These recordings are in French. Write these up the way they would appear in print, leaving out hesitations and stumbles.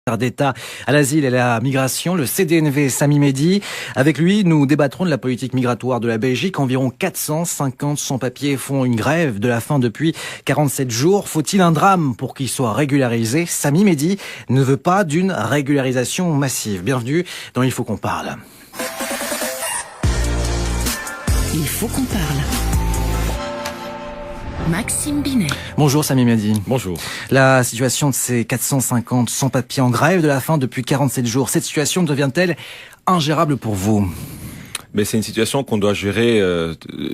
d'État à l'asile et à la migration, le CDNV Sami Mehdi. Avec lui, nous débattrons de la politique migratoire de la Belgique. Environ 450 sans-papiers font une grève de la faim depuis 47 jours. Faut-il un drame pour qu'ils soient régularisés? Sami Mehdi ne veut pas d'une régularisation massive. Bienvenue dans Il faut qu'on parle. Il faut qu'on parle. Maxime Binet. Bonjour Sami Mehdi. Bonjour. La situation de ces 450 sans-papiers en grève de la faim depuis 47 jours, cette situation devient-elle ingérable pour vous? Mais c'est une situation qu'on doit gérer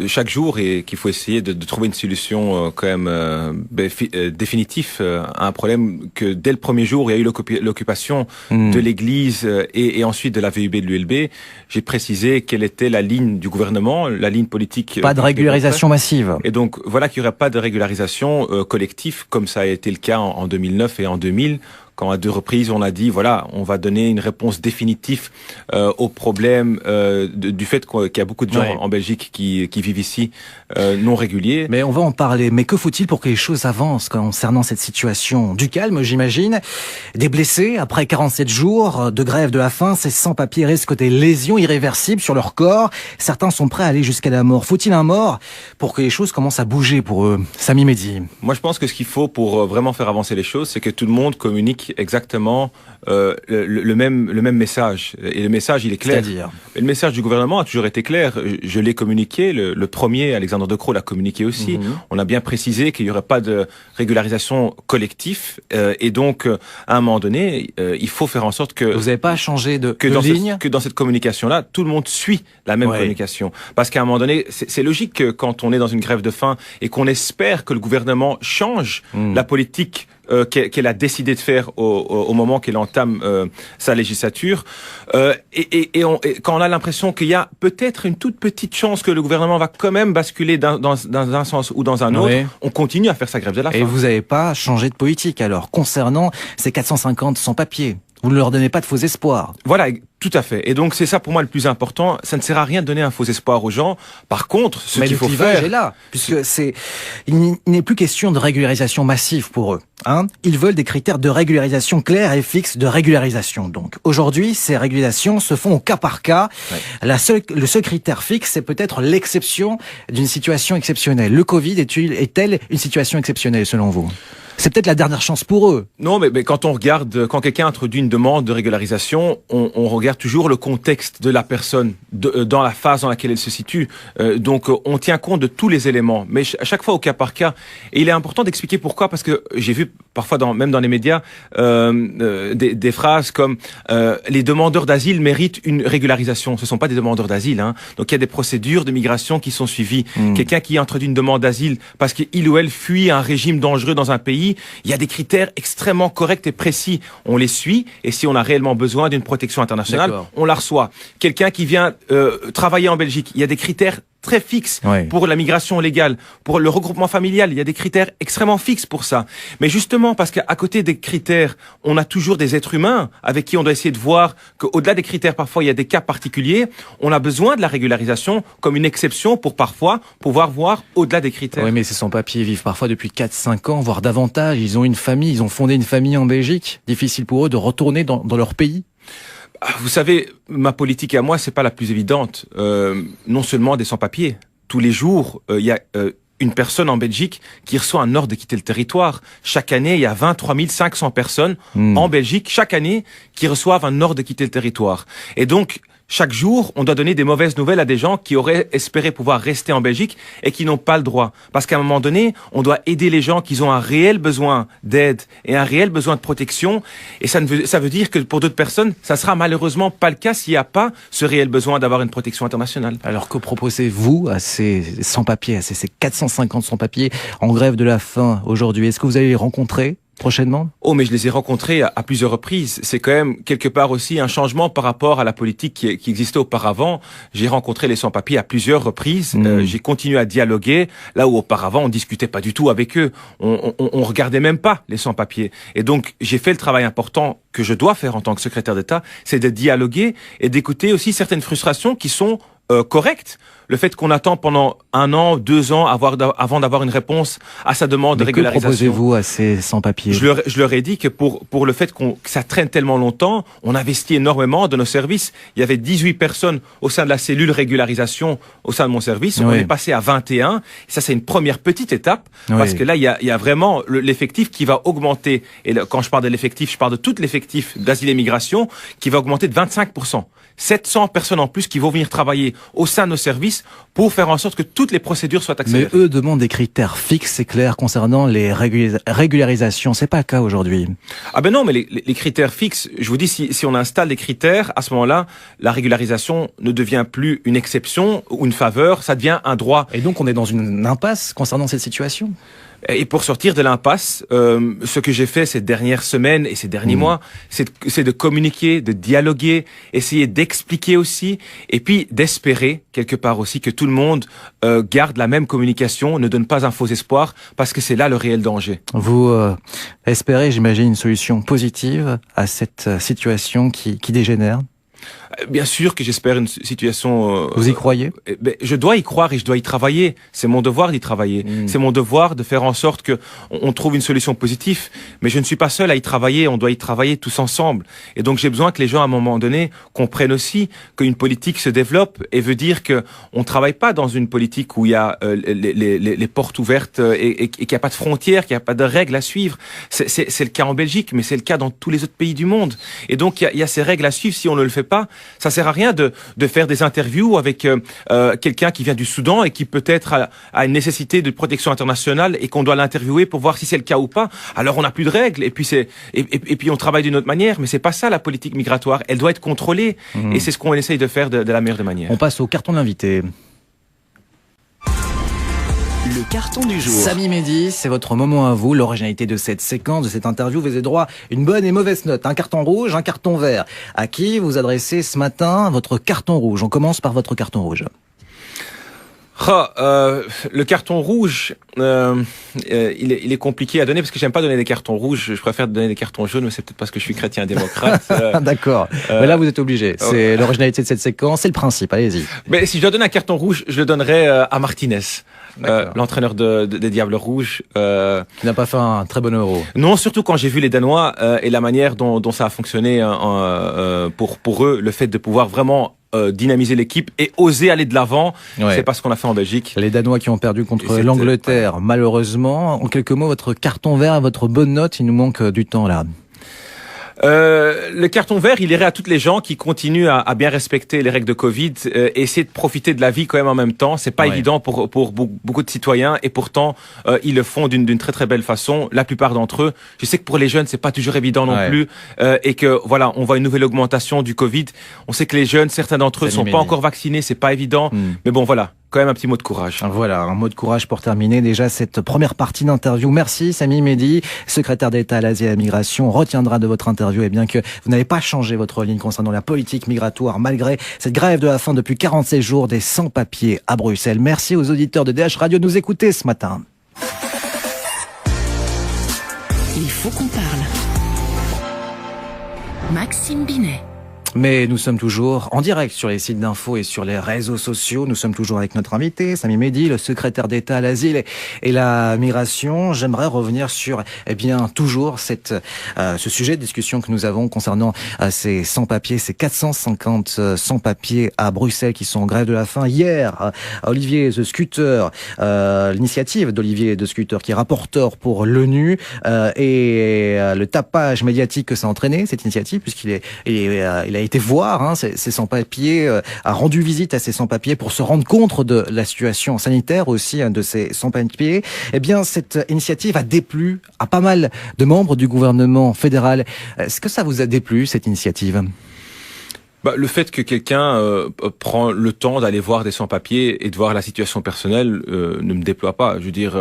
chaque jour et qu'il faut essayer de trouver une solution quand même définitive à un problème que dès le premier jour, il y a eu l'occupation de l'Église et ensuite de la VUB de l'ULB. J'ai précisé quelle était la ligne du gouvernement, la ligne politique. Pas de régularisation massive. Et donc voilà qu'il n'y aurait pas de régularisation collective comme ça a été le cas en 2009 et en 2000. Quand à 2 reprises on a dit voilà, on va donner une réponse définitive au problème du fait qu'il y a beaucoup de gens en Belgique qui vivent ici non réguliers. Mais on va en parler. Mais que faut-il pour que les choses avancent concernant cette situation? Du calme, j'imagine. Des blessés après 47 jours de grève de la faim. Ces sans-papiers risquent des lésions irréversibles sur leur corps. Certains sont prêts à aller jusqu'à la mort. Faut-il un mort pour que les choses commencent à bouger pour eux? Sami Mehdi. Moi, je pense que ce qu'il faut pour vraiment faire avancer les choses, c'est que tout le monde communique exactement le même message. Et le message, il est clair. C'est-à-dire? Le message du gouvernement a toujours été clair. Je l'ai communiqué. Le premier, Alexandre De Croo, l'a communiqué aussi. On a bien précisé qu'il n'y aurait pas de régularisation collective. Et donc, à un moment donné, il faut faire en sorte que... Vous n'avez pas changé de ligne? Que dans cette communication-là, tout le monde suit la même communication. Parce qu'à un moment donné, c'est logique que quand on est dans une grève de faim et qu'on espère que le gouvernement change la politique qu'elle a décidé de faire au moment qu'elle entame sa législature. Et quand on a l'impression qu'il y a peut-être une toute petite chance que le gouvernement va quand même basculer dans un sens ou dans un autre, on continue à faire sa grève de la faim. Et vous n'avez pas changé de politique alors, concernant ces 450 sans-papiers? Vous ne leur donnez pas de faux espoirs. Voilà, tout à fait. Et donc c'est ça pour moi le plus important. Ça ne sert à rien de donner un faux espoir aux gens. Par contre, ce qu'il faut faire... est là, puisque il n'est plus question de régularisation massive pour eux. Ils veulent des critères de régularisation clairs et fixes de régularisation. Donc aujourd'hui, ces régularisations se font au cas par cas. Le seul critère fixe, c'est peut-être l'exception d'une situation exceptionnelle. Le Covid est-elle une situation exceptionnelle selon vous? C'est peut-être la dernière chance pour eux. Non, mais quand on regarde, quand quelqu'un introduit une demande de régularisation, on regarde toujours le contexte de la personne, dans la phase dans laquelle elle se situe. Donc, on tient compte de tous les éléments, mais à chaque fois au cas par cas. Et il est important d'expliquer pourquoi, parce que j'ai vu parfois, même dans les médias, des phrases comme les demandeurs d'asile méritent une régularisation. Ce ne sont pas des demandeurs d'asile. Donc, il y a des procédures de migration qui sont suivies. Quelqu'un qui introduit une demande d'asile parce qu'il ou elle fuit un régime dangereux dans un pays, il y a des critères extrêmement corrects et précis. On les suit et si on a réellement besoin d'une protection internationale, on la reçoit. Quelqu'un qui vient travailler en Belgique, il y a des critères très fixes pour la migration légale, pour le regroupement familial, il y a des critères extrêmement fixes pour ça. Mais justement, parce qu'à côté des critères, on a toujours des êtres humains avec qui on doit essayer de voir qu'au-delà des critères, parfois, il y a des cas particuliers. On a besoin de la régularisation comme une exception pour parfois pouvoir voir au-delà des critères. Oui, mais ces sans-papiers vivent parfois depuis 4-5 ans, voire davantage. Ils ont une famille, ils ont fondé une famille en Belgique. Difficile pour eux de retourner dans leur pays. Vous savez, ma politique à moi, c'est pas la plus évidente. Non seulement des sans-papiers. Tous les jours, il y a une personne en Belgique qui reçoit un ordre de quitter le territoire. Chaque année, il y a 23 500 personnes en Belgique, chaque année, qui reçoivent un ordre de quitter le territoire. Et donc, chaque jour, on doit donner des mauvaises nouvelles à des gens qui auraient espéré pouvoir rester en Belgique et qui n'ont pas le droit. Parce qu'à un moment donné, on doit aider les gens qui ont un réel besoin d'aide et un réel besoin de protection. Et ça veut dire que pour d'autres personnes, ça sera malheureusement pas le cas s'il n'y a pas ce réel besoin d'avoir une protection internationale. Alors que proposez-vous à ces sans-papiers, à ces 450 sans-papiers en grève de la faim aujourd'hui? Est-ce que vous allez les rencontrer prochainement? Oh, mais je les ai rencontrés à plusieurs reprises. C'est quand même quelque part aussi un changement par rapport à la politique qui existait auparavant. J'ai rencontré les sans-papiers à plusieurs reprises. J'ai continué à dialoguer là où auparavant on discutait pas du tout avec eux. On regardait même pas les sans-papiers. Et donc j'ai fait le travail important que je dois faire en tant que secrétaire d'État, c'est de dialoguer et d'écouter aussi certaines frustrations qui sont correctes. le fait qu'on attend pendant 1 an, 2 ans avant d'avoir une réponse à sa demande de régularisation. Que proposez-vous à ces sans-papiers? Je leur ai dit que pour le fait que ça traîne tellement longtemps, on investit énormément de nos services. Il y avait 18 personnes au sein de la cellule régularisation au sein de mon service. Oui. On est passé à 21. Et ça, c'est une première petite étape parce que là, il y a vraiment l'effectif qui va augmenter. Et quand je parle de l'effectif, je parle de tout l'effectif d'asile et migration qui va augmenter de 25%. 700 personnes en plus qui vont venir travailler au sein de nos services pour faire en sorte que toutes les procédures soient accélérées. Mais eux demandent des critères fixes et clairs concernant les régularisations. C'est pas le cas aujourd'hui. Ah ben non, mais les critères fixes, je vous dis, si on installe des critères, à ce moment-là, la régularisation ne devient plus une exception ou une faveur, ça devient un droit. Et donc on est dans une impasse concernant cette situation? Et pour sortir de l'impasse, ce que j'ai fait ces dernières semaines et ces derniers mois, c'est de communiquer, de dialoguer, essayer d'expliquer aussi, et puis d'espérer quelque part aussi que tout le monde garde la même communication, ne donne pas un faux espoir, parce que c'est là le réel danger. Vous espérez, j'imagine, une solution positive à cette situation qui dégénère? Bien sûr que j'espère une situation... Vous y croyez? Je dois y croire et je dois y travailler. C'est mon devoir d'y travailler. C'est mon devoir de faire en sorte que on trouve une solution positive. Mais je ne suis pas seul à y travailler. On doit y travailler tous ensemble. Et donc j'ai besoin que les gens, à un moment donné, comprennent aussi qu'une politique se développe et veut dire que on travaille pas dans une politique où il y a les portes ouvertes et qu'il n'y a pas de frontières, qu'il n'y a pas de règles à suivre. C'est le cas en Belgique, mais c'est le cas dans tous les autres pays du monde. Et donc il y a ces règles à suivre. Si on ne le fait pas, ça sert à rien de faire des interviews avec quelqu'un qui vient du Soudan et qui peut-être a une nécessité de protection internationale et qu'on doit l'interviewer pour voir si c'est le cas ou pas. Alors on n'a plus de règles et puis on travaille d'une autre manière, mais c'est pas ça la politique migratoire. Elle doit être contrôlée et c'est ce qu'on essaye de faire de la meilleure des manières. On passe au carton de l'invité. Le carton du jour. Samy Mehdi, c'est votre moment à vous. L'originalité de cette séquence, de cette interview, vous avez droit à une bonne et mauvaise note. Un carton rouge, un carton vert. À qui vous adressez ce matin votre carton rouge? On commence par votre carton rouge. Le carton rouge, il est compliqué à donner parce que j'aime pas donner des cartons rouges. Je préfère donner des cartons jaunes, mais c'est peut-être parce que je suis chrétien-démocrate. D'accord. Mais là, vous êtes obligé. C'est l'originalité de cette séquence, c'est le principe. Allez-y. Mais si je dois donner un carton rouge, je le donnerais à Martinez. L'entraîneur des Diables Rouges. Qui n'a pas fait un très bon Euro. Non, surtout quand j'ai vu les Danois et la manière dont ça a fonctionné pour eux, le fait de pouvoir vraiment dynamiser l'équipe et oser aller de l'avant. Ouais. C'est pas ce qu'on a fait en Belgique. Les Danois qui ont perdu contre l'Angleterre, malheureusement. En quelques mots, votre carton vert, votre bonne note, il nous manque du temps là. Le carton vert, il irait à toutes les gens qui continuent à bien respecter les règles de Covid, essayer de profiter de la vie quand même en même temps. C'est pas évident pour beaucoup de citoyens et pourtant ils le font d'une très très belle façon. La plupart d'entre eux. Je sais que pour les jeunes c'est pas toujours évident non plus et que voilà, on voit une nouvelle augmentation du Covid. On sait que les jeunes, certains d'entre eux sont pas encore vaccinés, c'est pas évident. Mais bon voilà. Quand même un petit mot de courage. Voilà, un mot de courage pour terminer déjà cette première partie d'interview. Merci Samy Mehdi, secrétaire d'État à l'Asie et à la migration. On retiendra de votre interview bien que vous n'avez pas changé votre ligne concernant la politique migratoire malgré cette grève de la faim depuis 47 jours des sans-papiers à Bruxelles. Merci aux auditeurs de DH Radio de nous écouter ce matin. Il faut qu'on parle. Maxime Binet. Mais nous sommes toujours en direct sur les sites d'infos et sur les réseaux sociaux. Nous sommes toujours avec notre invité, Samy Mehdi, le secrétaire d'État à l'asile et la migration. J'aimerais revenir sur, toujours ce sujet de discussion que nous avons concernant ces sans-papiers, ces 450 sans-papiers à Bruxelles qui sont en grève de la faim. Hier, Olivier de Scutter, l'initiative d'Olivier de Scutter, qui est rapporteur pour l'ONU, et le tapage médiatique que ça a entraîné, cette initiative, puisqu'il a été voir ces sans-papiers, a rendu visite à ces sans-papiers pour se rendre compte de la situation sanitaire aussi de ces sans-papiers. Cette initiative a déplu à pas mal de membres du gouvernement fédéral. Est-ce que ça vous a déplu, cette initiative ? Le fait que quelqu'un prend le temps d'aller voir des sans-papiers et de voir la situation personnelle ne me déploie pas. Je veux dire,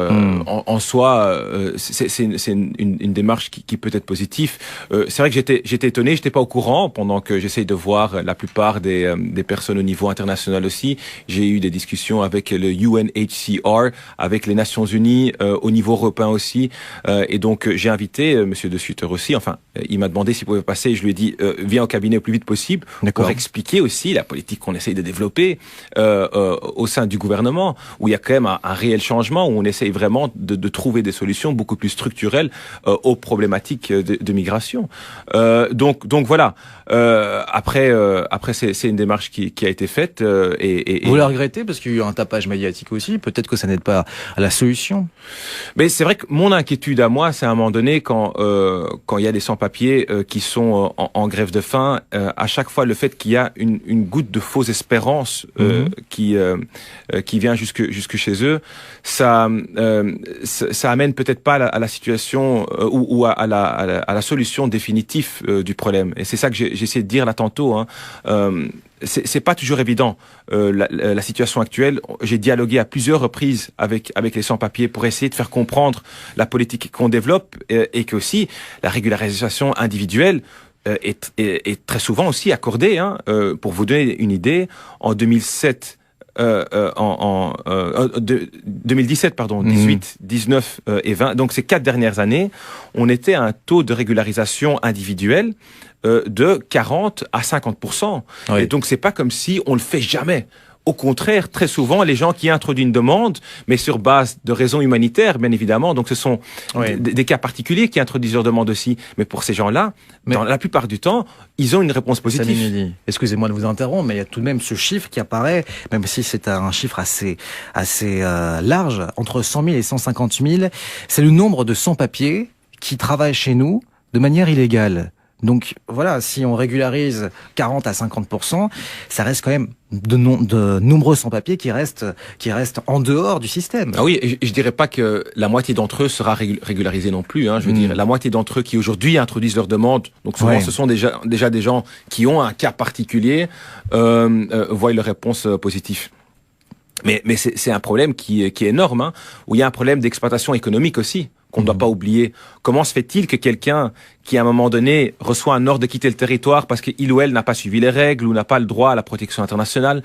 en soi, c'est une démarche qui peut être positive. C'est vrai que j'étais étonné, j'étais pas au courant pendant que j'essaye de voir la plupart des personnes au niveau international aussi. J'ai eu des discussions avec le UNHCR, avec les Nations Unies, au niveau européen aussi. Et donc j'ai invité Monsieur de Scutter aussi. Enfin, il m'a demandé s'il pouvait passer. Je lui ai dit viens au cabinet au plus vite possible. D'accord. pour expliquer aussi la politique qu'on essaye de développer au sein du gouvernement, où il y a quand même un réel changement, où on essaye vraiment de trouver des solutions beaucoup plus structurelles aux problématiques de migration. Donc voilà. Après c'est une démarche qui a été faite. Vous la regrettez parce qu'il y a eu un tapage médiatique aussi. Peut-être que ça n'aide pas à la solution. Mais c'est vrai que mon inquiétude à moi, c'est à un moment donné quand il y a des sans-papiers qui sont en grève de faim, à chaque fois le fait qu'il y a une goutte de fausse espérance qui vient jusque chez eux, ça amène peut-être pas à la situation ou à la solution définitive du problème. Et c'est ça que j'ai essayé de dire là tantôt. C'est pas toujours évident la situation actuelle. J'ai dialogué à plusieurs reprises avec les sans-papiers pour essayer de faire comprendre la politique qu'on développe et que aussi la régularisation individuelle est très souvent aussi accordée. Pour vous donner une idée, en 2017, 18, 19 et 20, donc ces 4 dernières années, on était à un taux de régularisation individuelle de 40 à 50%. Oui. Et donc c'est pas comme si on le fait jamais. Au contraire, très souvent, les gens qui introduisent une demande, mais sur base de raisons humanitaires, bien évidemment, donc ce sont des cas particuliers qui introduisent leur demande aussi. Mais pour ces gens-là, dans la plupart du temps, ils ont une réponse positive. Excusez-moi de vous interrompre, mais il y a tout de même ce chiffre qui apparaît, même si c'est un chiffre assez large, entre 100 000 et 150 000. C'est le nombre de sans-papiers qui travaillent chez nous de manière illégale. Donc voilà, si on régularise 40 à 50%, ça reste quand même de nombreux sans-papiers qui restent en dehors du système. Ah oui, et je dirais pas que la moitié d'entre eux sera régularisée non plus. Je veux dire, la moitié d'entre eux qui aujourd'hui introduisent leur demande, donc souvent ce sont déjà des gens qui ont un cas particulier, voient leur réponse positive. Mais c'est un problème qui est énorme, où il y a un problème d'exploitation économique aussi, qu'on ne doit pas oublier. Comment se fait-il que quelqu'un qui, à un moment donné, reçoit un ordre de quitter le territoire parce qu'il ou elle n'a pas suivi les règles ou n'a pas le droit à la protection internationale,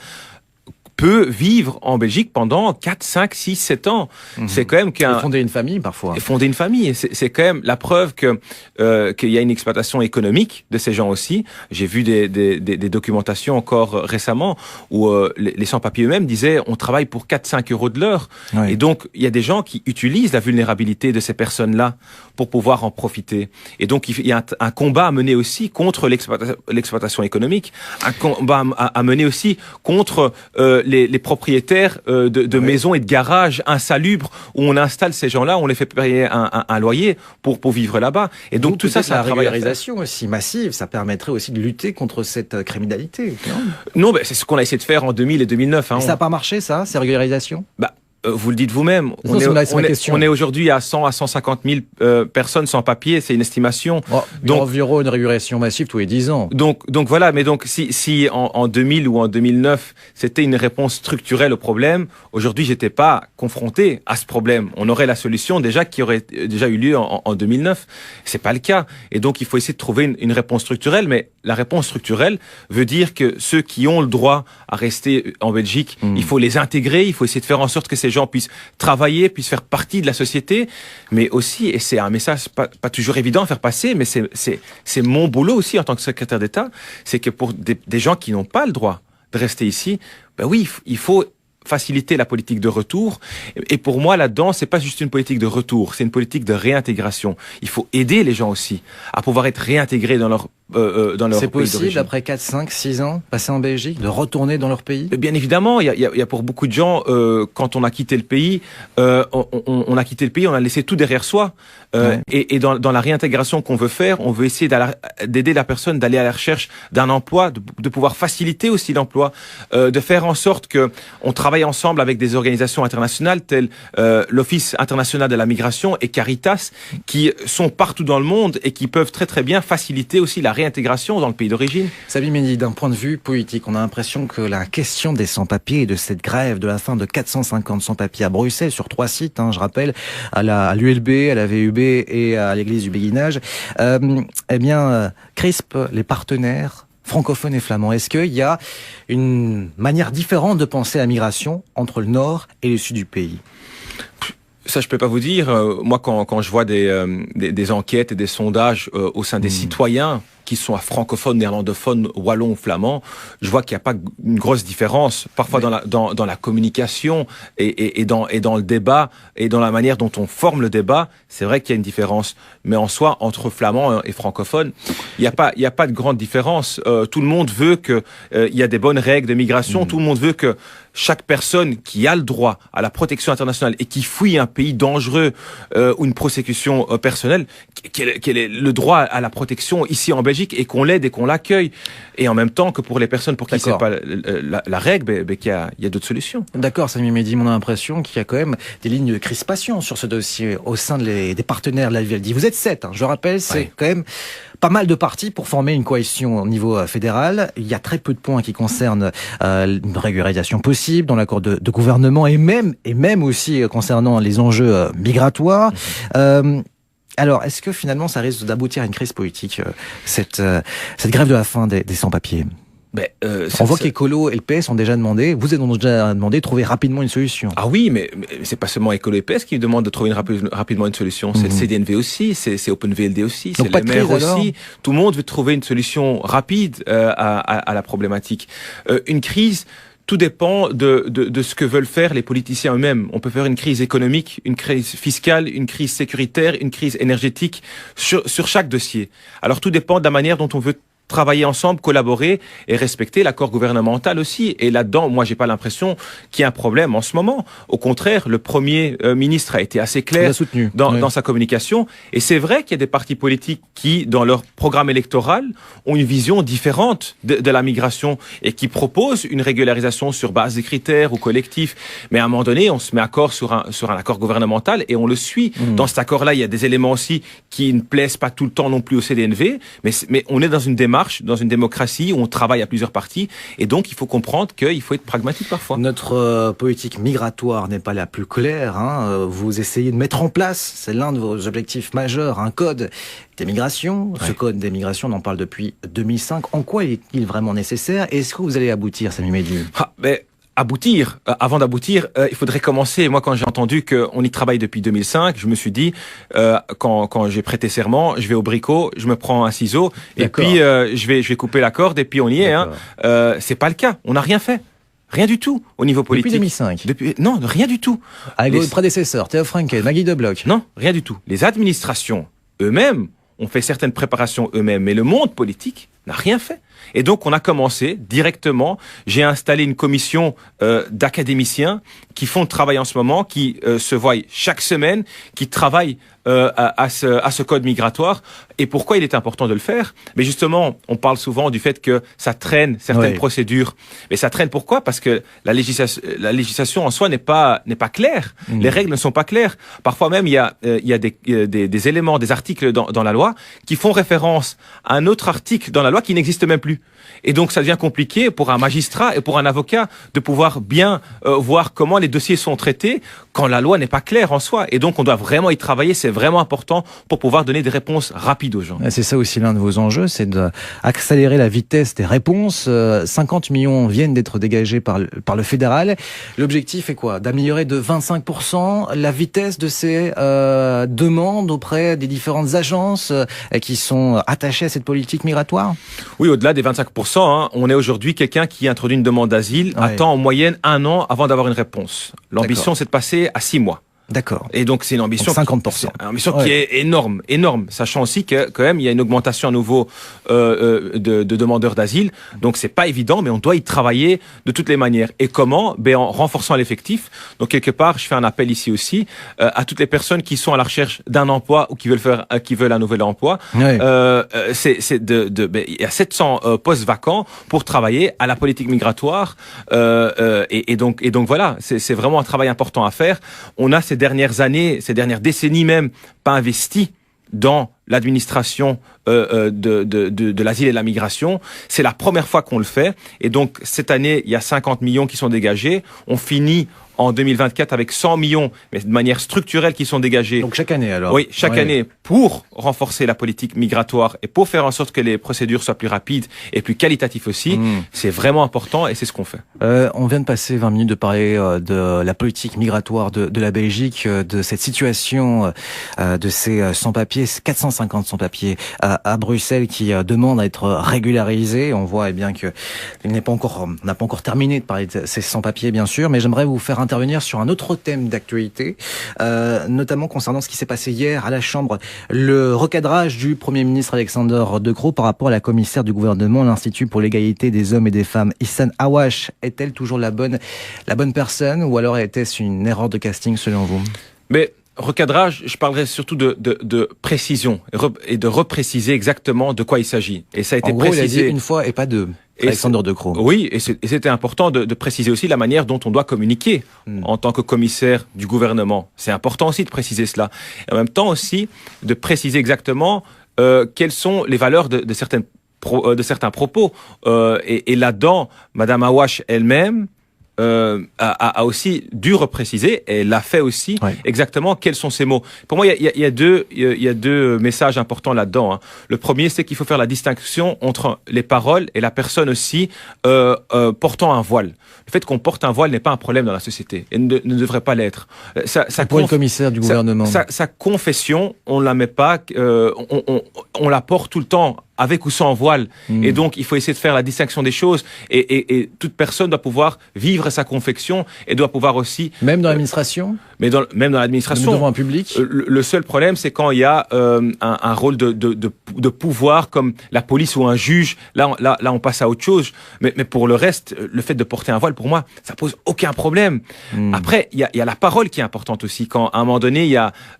peut vivre en Belgique pendant 4, 5, 6, 7 ans. C'est quand même Et fonder une famille, parfois. Et fonder une famille. C'est quand même la preuve qu'il y a une exploitation économique de ces gens aussi. J'ai vu des documentations encore récemment où les sans-papiers eux-mêmes disaient on travaille pour 4, 5 euros de l'heure. Oui. Et donc, il y a des gens qui utilisent la vulnérabilité de ces personnes-là pour pouvoir en profiter. Et donc, il y a un combat à mener aussi contre l'exploitation économique, un combat à mener aussi contre les propriétaires de maisons et de garages insalubres où on installe ces gens-là, on les fait payer un loyer pour vivre là-bas. Et donc tout ça, c'est la régularisation aussi massive, ça permettrait aussi de lutter contre cette criminalité. Non, c'est ce qu'on a essayé de faire en 2000 et 2009. Et ça n'a pas marché, ça, ces régularisations? Vous le dites vous-même, on est aujourd'hui à 100 à 150 000 personnes sans papier, c'est une estimation. Donc environ une régulation massive tous les 10 ans. Donc voilà, mais donc si en 2000 ou en 2009, c'était une réponse structurelle au problème, aujourd'hui j'étais pas confronté à ce problème. On aurait la solution déjà qui aurait déjà eu lieu en 2009. C'est pas le cas. Et donc il faut essayer de trouver une réponse structurelle, mais la réponse structurelle veut dire que ceux qui ont le droit à rester en Belgique, il faut les intégrer, il faut essayer de faire en sorte que ces gens puissent travailler, puissent faire partie de la société, mais aussi, et c'est un message pas toujours évident à faire passer, mais c'est mon boulot aussi en tant que secrétaire d'État, c'est que pour des gens qui n'ont pas le droit de rester ici, oui, il faut faciliter la politique de retour. Et pour moi, là-dedans, c'est pas juste une politique de retour, c'est une politique de réintégration. Il faut aider les gens aussi à pouvoir être réintégrés dans leur c'est possible, après 4, 5, 6 ans, passer en Belgique, de retourner dans leur pays? Bien évidemment, il y a pour beaucoup de gens, quand on a quitté le pays, on a quitté le pays, on a laissé tout derrière soi. Et dans la réintégration qu'on veut faire, on veut essayer d'aider la personne d'aller à la recherche d'un emploi, de pouvoir faciliter aussi l'emploi, de faire en sorte que on travaille ensemble avec des organisations internationales telles l'Office international de la migration et Caritas, qui sont partout dans le monde et qui peuvent très très bien faciliter aussi la réintégration dans le pays d'origine. Sabi Mendy, d'un point de vue politique, on a l'impression que la question des sans-papiers et de cette grève de la fin de 450 sans-papiers à Bruxelles, sur 3 sites, je rappelle, à l'ULB, à la VUB et à l'église du Béguinage, crispe les partenaires francophones et flamands. Est-ce qu'il y a une manière différente de penser à la migration entre le nord et le sud du pays? Ça, je peux pas vous dire. Moi, quand je vois des enquêtes et des sondages au sein des citoyens qui sont à francophones, néerlandophones, wallons ou flamands, je vois qu'il n'y a pas une grosse différence. Parfois dans la communication et dans le débat et dans la manière dont on forme le débat, c'est vrai qu'il y a une différence. Mais en soi, entre flamands et francophones, il n'y a pas de grande différence. Tout le monde veut que il y a des bonnes règles de migration. Tout le monde veut que chaque personne qui a le droit à la protection internationale et qui fuit un pays dangereux ou une prosécution personnelle, qu'elle ait le droit à la protection ici en Belgique et qu'on l'aide et qu'on l'accueille. Et en même temps que pour les personnes pour qui c'est pas la règle, qu'il y a d'autres solutions. D'accord, Samy Mehdi, on a l'impression qu'il y a quand même des lignes de crispation sur ce dossier au sein des partenaires de la VLD. Vous êtes 7, je rappelle, c'est quand même pas mal de partis pour former une coalition au niveau fédéral. Il y a très peu de points qui concernent une régularisation possible dans l'accord de gouvernement et même aussi concernant les enjeux migratoires. Alors, est-ce que finalement ça risque d'aboutir à une crise politique, cette grève de la faim des sans-papiers? On voit qu'Écolo et le PS ont déjà demandé, vous avez déjà demandé de trouver rapidement une solution. Ah oui, mais c'est pas seulement Écolo et PS qui demandent de trouver rapidement une solution, c'est le CDNV aussi, c'est OpenVLD aussi, c'est les maires aussi. Tout le monde veut trouver une solution rapide à la problématique. Une crise, tout dépend de ce que veulent faire les politiciens eux-mêmes. On peut faire une crise économique, une crise fiscale, une crise sécuritaire, une crise énergétique sur chaque dossier. Alors tout dépend de la manière dont on veut travailler ensemble, collaborer et respecter l'accord gouvernemental aussi. Et là-dedans, moi, j'ai pas l'impression qu'il y a un problème en ce moment. Au contraire, le Premier ministre a été assez clair dans sa communication. Et c'est vrai qu'il y a des partis politiques qui, dans leur programme électoral, ont une vision différente de la migration et qui proposent une régularisation sur base des critères ou collectifs. Mais à un moment donné, on se met d'accord sur un accord gouvernemental et on le suit. Dans cet accord-là, il y a des éléments aussi qui ne plaisent pas tout le temps non plus au CDNV, mais on est dans une démarche, dans une démocratie où on travaille à plusieurs partis et donc il faut comprendre qu'il faut être pragmatique parfois. Notre politique migratoire n'est pas la plus claire. Vous essayez de mettre en place, c'est l'un de vos objectifs majeurs, un code des migrations. Ce code des migrations, on en parle depuis 2005. En quoi est-il vraiment nécessaire et est-ce que vous allez aboutir, Samy Mehdi? Aboutir. Avant d'aboutir, il faudrait commencer. Moi, quand j'ai entendu qu'on y travaille depuis 2005, je me suis dit, quand j'ai prêté serment, je vais au bricot, je me prends un ciseau, et puis je vais couper la corde, et puis on y est. C'est pas le cas. On n'a rien fait. Rien du tout au niveau politique. Depuis 2005. Non, rien du tout. Avec vos prédécesseurs, Théo Frankel, Maggie Debloc. Non, rien du tout. Les administrations eux-mêmes ont fait certaines préparations eux-mêmes, mais le monde politique n'a rien fait. Et donc, on a commencé directement. J'ai installé une commission d'académiciens qui font le travail en ce moment, qui se voient chaque semaine, qui travaillent à ce code migratoire. Et pourquoi il est important de le faire? Mais justement, on parle souvent du fait que ça traîne certaines procédures. Mais ça traîne pourquoi? Parce que la législation en soi n'est pas claire. Les règles ne sont pas claires. Parfois même, il y a des éléments, des articles dans la loi qui font référence à un autre article dans la loi qui n'existe même plus. Et donc, ça devient compliqué pour un magistrat et pour un avocat de pouvoir bien voir comment les dossiers sont traités quand la loi n'est pas claire en soi. Et donc, on doit vraiment y travailler. C'est vraiment important pour pouvoir donner des réponses rapides aux gens. C'est ça aussi l'un de vos enjeux, c'est d'accélérer la vitesse des réponses. 50 millions viennent d'être dégagés par le fédéral. L'objectif est quoi? D'améliorer de 25% la vitesse de ces demandes auprès des différentes agences qui sont attachées à cette politique migratoire? Oui, au-delà des 25%, on est aujourd'hui quelqu'un qui introduit une demande d'asile, attend en moyenne 1 an avant d'avoir une réponse. L'ambition, c'est de passer à 6 mois. D'accord. Et donc c'est une ambition, 50%. Une ambition qui est énorme, sachant aussi que quand même il y a une augmentation à nouveau de demandeurs d'asile. Donc c'est pas évident, mais on doit y travailler de toutes les manières. Et comment? En renforçant l'effectif. Donc quelque part, je fais un appel ici aussi à toutes les personnes qui sont à la recherche d'un emploi ou qui veulent un nouvel emploi. Il y a 700 postes vacants pour travailler à la politique migratoire. Et donc voilà, c'est vraiment un travail important à faire. On a ces dernières années, ces dernières décennies même, pas investi dans l'administration de l'asile et de la migration. C'est la première fois qu'on le fait. Et donc, cette année, il y a 50 millions qui sont dégagés. On finit en 2024 avec 100 millions, mais de manière structurelle, qui sont dégagés. Donc chaque année alors. Oui, chaque année, pour renforcer la politique migratoire et pour faire en sorte que les procédures soient plus rapides et plus qualitatives aussi. C'est vraiment important et c'est ce qu'on fait. On vient de passer 20 minutes de parler de la politique migratoire de la Belgique, de cette situation de ces sans-papiers, 450 sans-papiers à Bruxelles qui demandent à être régularisés. On voit bien que on n'a pas encore terminé de parler de ces sans-papiers, bien sûr, mais j'aimerais vous faire intervenir sur un autre thème d'actualité, notamment concernant ce qui s'est passé hier à la Chambre, le recadrage du Premier ministre Alexander De Croo par rapport à la commissaire du gouvernement, l'Institut pour l'égalité des hommes et des femmes. Ihsan Awash, est-elle toujours la bonne personne, ou alors était-ce une erreur de casting selon vous? Mais recadrage, je parlerai surtout de précision et de repréciser exactement de quoi il s'agit. Et ça a été précisé. Il a dit une fois et pas deux. Alexander De Croo. Oui, et c'était important de préciser aussi la manière dont on doit communiquer en tant que commissaire du gouvernement. C'est important aussi de préciser cela. Et en même temps aussi de préciser exactement quelles sont les valeurs de certains propos. Et là-dedans, Madame Awash elle-même a aussi dû repréciser, et elle l'a fait aussi, exactement quels sont ces mots. Pour moi, il y a deux messages importants là-dedans. Hein. Le premier, c'est qu'il faut faire la distinction entre les paroles et la personne aussi portant un voile. Le fait qu'on porte un voile n'est pas un problème dans la société et ne devrait pas l'être. Pour le commissaire du gouvernement. Sa confession, on la met pas, on la porte tout le temps, avec ou sans voile. Et donc, il faut essayer de faire la distinction des choses. Et toute personne doit pouvoir vivre sa confession et doit pouvoir aussi... Même dans l'administration ? Même dans l'administration. Devant un public ? Le seul problème, c'est quand il y a un rôle de pouvoir comme la police ou un juge. Là, on passe à autre chose. Mais pour le reste, le fait de porter un voile, pour moi, ça pose aucun problème. Après, il y a la parole qui est importante aussi. Quand, à un moment donné,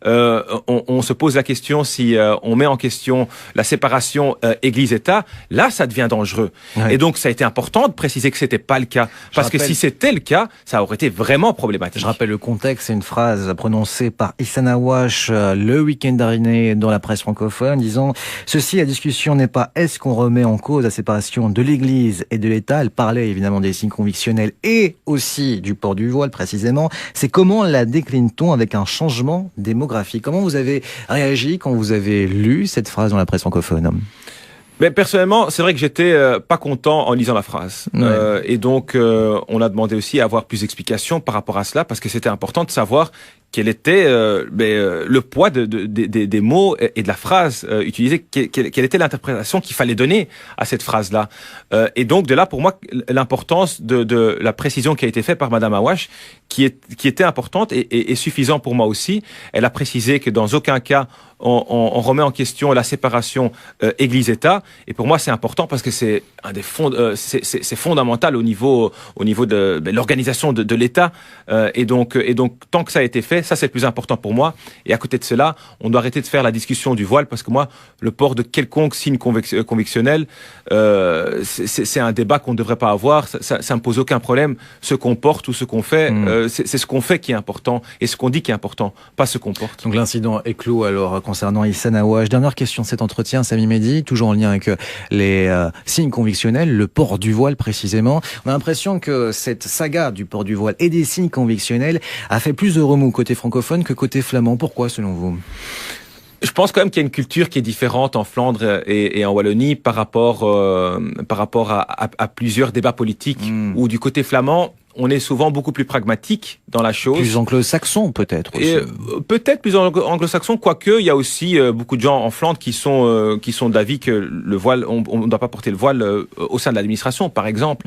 on se pose la question si on met en question la séparation Église-État, là, ça devient dangereux. Ouais. Et donc, ça a été important de préciser que c'était pas le cas. Parce que si c'était le cas, ça aurait été vraiment problématique. Je rappelle le contexte, c'est une phrase prononcée par Ihsan Awash le week-end dernier dans la presse francophone, disant « Ceci, la discussion n'est pas est-ce qu'on remet en cause la séparation de l'Église et de l'État ?» Elle parlait évidemment des signes convictionnels et aussi du port du voile, précisément. C'est comment la décline-t-on avec un changement démographique? Comment vous avez réagi quand vous avez lu cette phrase dans la presse francophone? Mais personnellement, c'est vrai que j'étais pas content en lisant la phrase. Ouais. Et donc, on a demandé aussi à avoir plus d'explications par rapport à cela, parce que c'était important de savoir quel était le poids des mots et de la phrase utilisée, quelle était l'interprétation qu'il fallait donner à cette phrase-là. Et donc, de là, pour moi, l'importance de la précision qui a été faite par Madame Awash, qui était importante et suffisant pour moi aussi. Elle a précisé que dans aucun cas, on remet en question la séparation Église-État. Et pour moi, c'est important parce que c'est un des c'est fondamental au niveau de l'organisation de l'État. Et donc, tant que ça a été fait, ça c'est le plus important pour moi. Et à côté de cela, on doit arrêter de faire la discussion du voile parce que moi, le port de quelconque signe convictionnel, c'est un débat qu'on ne devrait pas avoir. Ça me pose aucun problème. Ce qu'on porte ou ce qu'on fait, c'est ce qu'on fait qui est important et ce qu'on dit qui est important, pas ce qu'on porte. Donc l'incident est clos alors concernant Ihsan Awash. Dernière question de cet entretien, Sami Mehdi, toujours en lien avec les signes convictionnels, le port du voile précisément. On a l'impression que cette saga du port du voile et des signes convictionnels a fait plus de remous côté francophone que côté flamand. Pourquoi selon vous ? Je pense quand même qu'il y a une culture qui est différente en Flandre et en Wallonie par rapport à plusieurs débats politiques où du côté flamand, on est souvent beaucoup plus pragmatique dans la chose. Plus anglo-saxon peut-être aussi. Peut-être plus anglo-saxon, quoique il y a aussi beaucoup de gens en Flandre qui sont d'avis que le voile, on ne doit pas porter le voile au sein de l'administration, par exemple.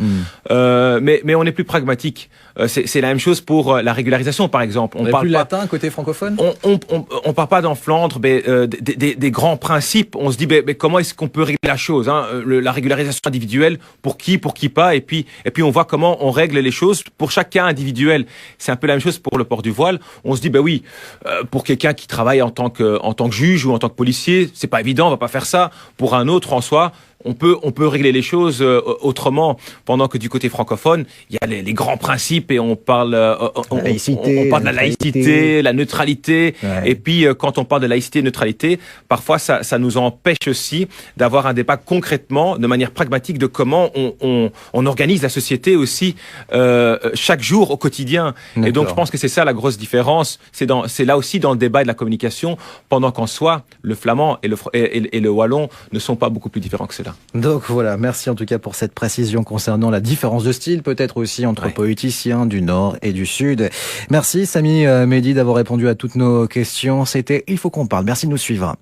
Mais on est plus pragmatique. C'est la même chose pour la régularisation, par exemple. On parle plus latin côté francophone. On parle pas dans Flandre des grands principes. On se dit mais comment est-ce qu'on peut régler la chose, hein, la régularisation individuelle pour qui pas, et puis on voit comment on règle les choses pour chaque cas individuel. C'est un peu la même chose pour le port du voile. On se dit oui, pour quelqu'un qui travaille en tant que juge ou en tant que policier, c'est pas évident, on va pas faire ça. Pour un autre en soi, on peut régler les choses autrement, pendant que du côté francophone, il y a les grands principes et on parle on parle de la laïcité, la neutralité. Ouais. Et puis quand on parle de laïcité et neutralité, parfois ça nous empêche aussi d'avoir un débat concrètement, de manière pragmatique, de comment on organise la société aussi chaque jour au quotidien. D'accord. Et donc je pense que c'est ça la grosse différence. C'est là aussi dans le débat et de la communication, pendant qu'en soi le flamand et le wallon ne sont pas beaucoup plus différents que cela. Donc voilà, merci en tout cas pour cette précision concernant la différence de style, peut-être aussi entre poéticiens du Nord et du Sud. Merci Samy Mehdi d'avoir répondu à toutes nos questions. C'était Il faut qu'on parle. Merci de nous suivre.